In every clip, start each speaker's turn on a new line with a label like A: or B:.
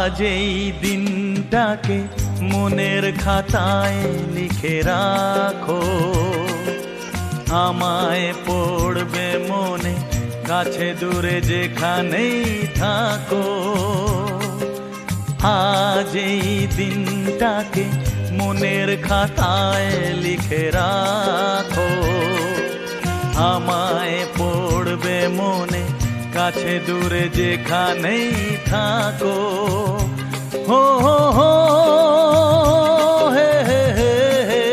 A: আজ এই দিনটাকে মনের খাতায় লিখে রাখো, আমায় পড়বে মনে কাছে দূরে যেখানেই থাকো। আজ এই দিনটাকে মনের খাতায় লিখে রাখো, আমায় পড়বে মনে কাছে দূরে যেখানেই থাকো। হো হো হো হে হে হে হে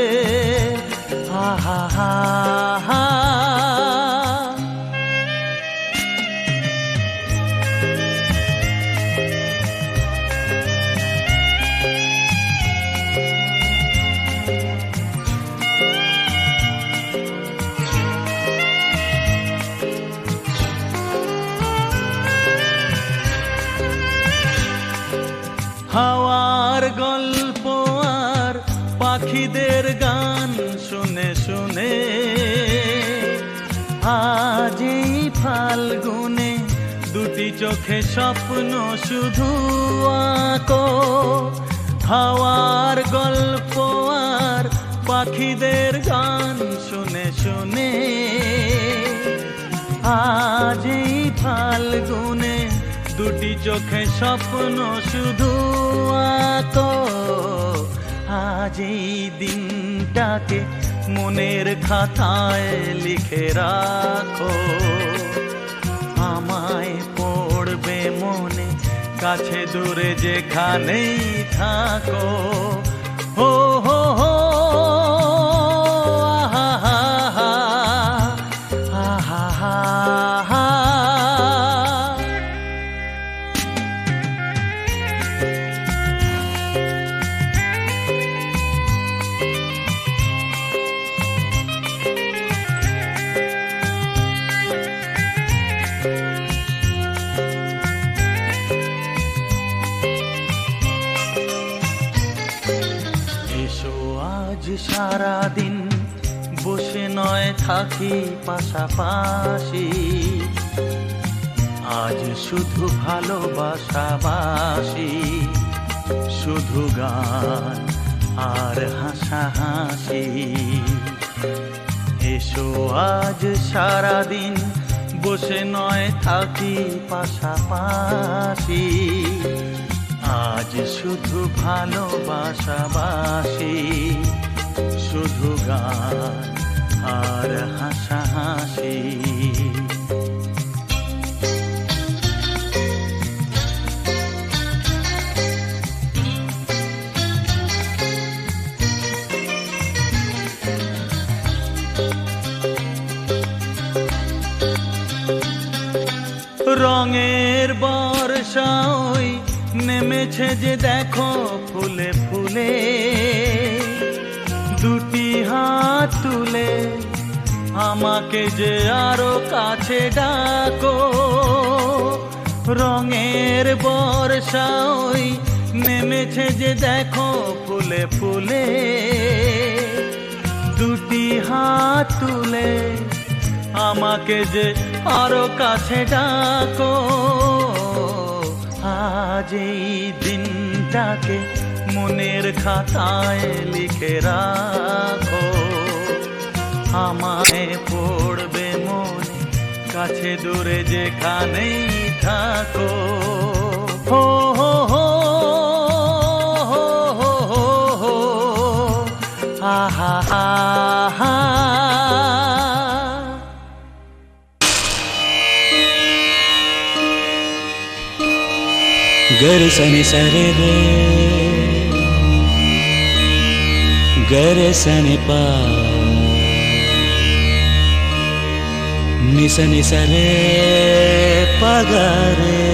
A: হা হা হা হা। হাওয়ার গল্প আর পাখিদের গান শুনে শুনে আজ এই ফাল্গুনে দুটি চোখে স্বপ্ন শুধু আঁকো। হাওয়ার গল্প আর পাখিদের গান শুনে শুনে আজ এই ফাল্গুনে দুটি চোখে স্বপ্ন শুধু আঁকো। আজ এই দিনটাকে মনের খাতায় লিখে রাখো, আমায় পড়বে মনে কাছে দূরে যেখানেই থাকো। হো হো হো আহা হা হা আহা হা হা। সারাদিন বসে নয় থাকি পাশাপাশি, আজ শুধু ভালোবাসাবাসি, শুধু গান আর হাসাহাসি। এসো আজ সারাদিন বসে নয় থাকি পাশাপাশি, আজ শুধু ভালোবাসাবাসি, শুধু গান আর হাসাহাসি। রঙের বর্ষা ওই নেমেছে যে দেখো ফুলে ফুলে, দুটি হাত তুলে আমাকে যে আরো কাছে ডাকো। রঙের বর্ষা ওই নেমেছে যে দেখো ফুলে ফুলে, দুটি হাত তুলে আমাকে যে আরো কাছে ডাকো। আজ এই দিনটাকে মনের খাতায় লিখে রাখো, আমায় পড়বে মনে কাছে দূরে যেখানেই থাকো। হো হো হো হো হো হো হো আহা আহা।
B: गरे सनि सरे रे गरे सनि पा निस निस रे पगरे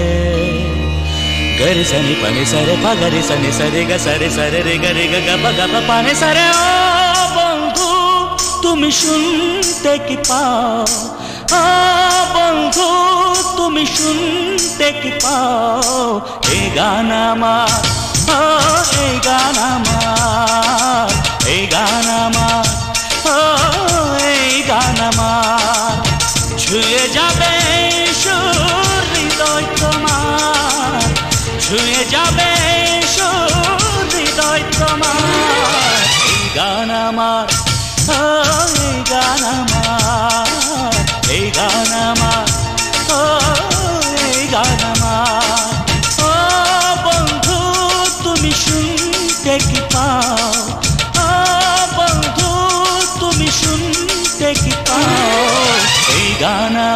B: गरे सनि पनि सरे पगरे सनि सरे ग सरे सरे रे गरे ग ग ग प पाने सरे। ओ बंधु तुमी शुनते कि पाओ, ओ बंधु तुमी शुनते कि पाओ, ए गाना मार, ओ ए गाना मार, ए गाना मार, ओ ए गाना मार। छुए जाबे সুর হৃদয় তোমার, ছুঁয়ে যাবে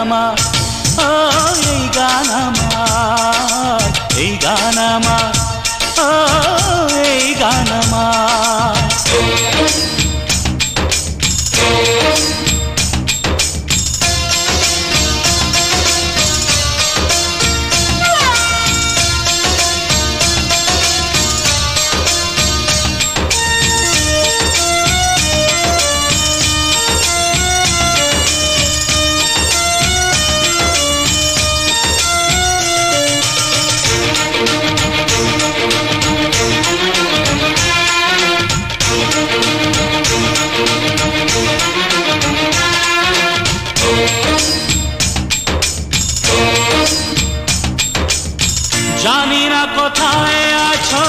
B: আমার, ও এই গান আমার, এই গান আমার, ও এই গান আমার। জানি না কোথায় আছো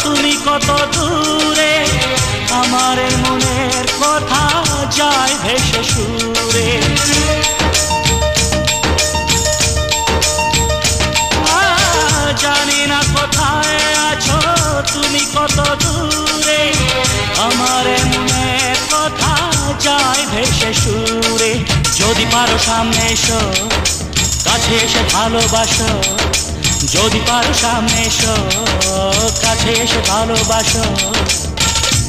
B: তুমি, কত দূরে, আমার এই মনের কথা যায় ভেসে সুরে। জানি না কোথায় আছো তুমি, কত দূরে, আমার এই মনের কথা যায় ভেসে সুরে। যদি পারো সামনে এসো, কাছে এসে ভালোবাসো, যদি পারো সামনে এসো, কাছে এসে ভালোবাসো।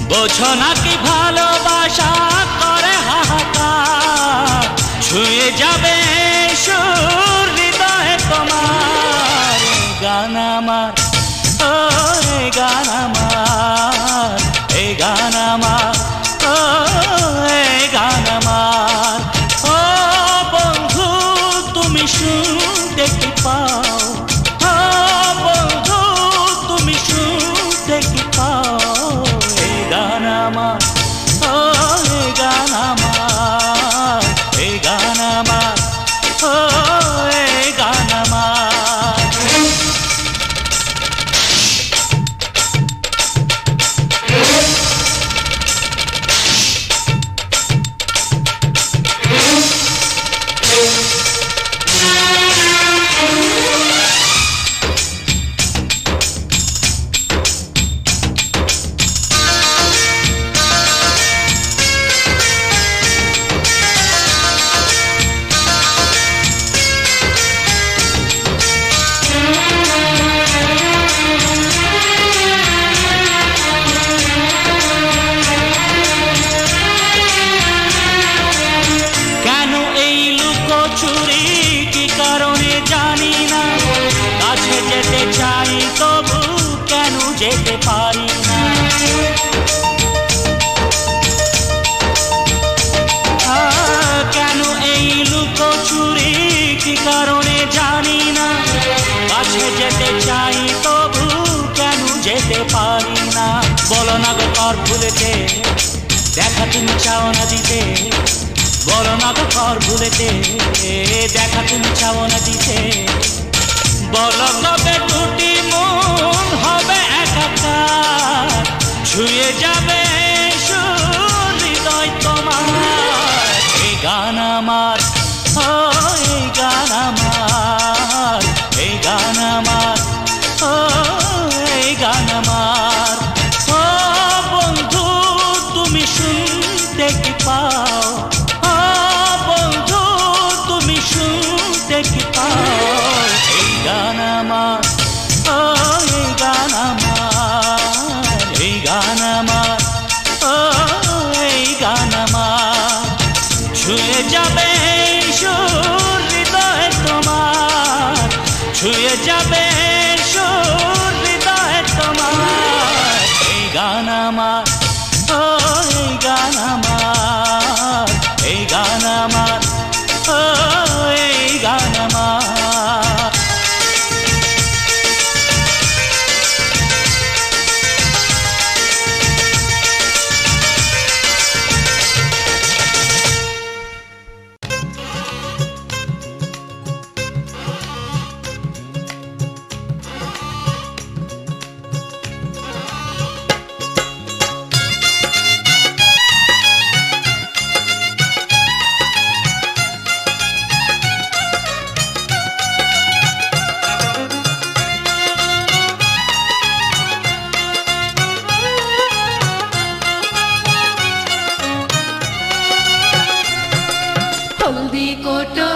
B: বোঝো নাকি ভালোবাসা করে হাহাকার, ছুঁয়ে যাবে সুর হৃদয়ে তোমার। এই গান আমার, ও এই গান আমার, এই গান আমার, ও এই গান আমার। ও বন্ধু তুমি শুনতে কি পাও, আমার, ও এই গান আমার, এই গান আমার, ও এই গান আমার। চুরি কি কারণে জানি না, কাছে যেতে চাই তবু কেন যেতে পারি না। কেন এই লুকোচুরি কি কারণে জানি না, কাছে যেতে চাই তবু কেন যেতে পারি না। বলো না গো কর ভুলেতে, দেখা তুমি চাও না দিতে, বলো না গো ঘর ভুলেতে, দেখা তুমি চাও না দিতে। বলো কবে দুটি মন হবে একাকার, ছুঁয়ে যাবে সুর হৃদয় তোমার। এই গান আমার, ও এই গান আমার, এই গান আমার, ও এই গান আমার। ও বন্ধু তুমি শুনতে কি পাও, কি পাও, এই গান আমার, ও এই গান আমার, এই গান আমার, ও এই গান আমার। ছুঁয়ে যাবে সুর হৃদয় তোমার, ছুঁয়ে যাবে সুর হৃদয় তোমার। এই গান আমার, ও এই গান আমার, এই গান আমার, ও এই গান আমার।
C: হলদি কোটো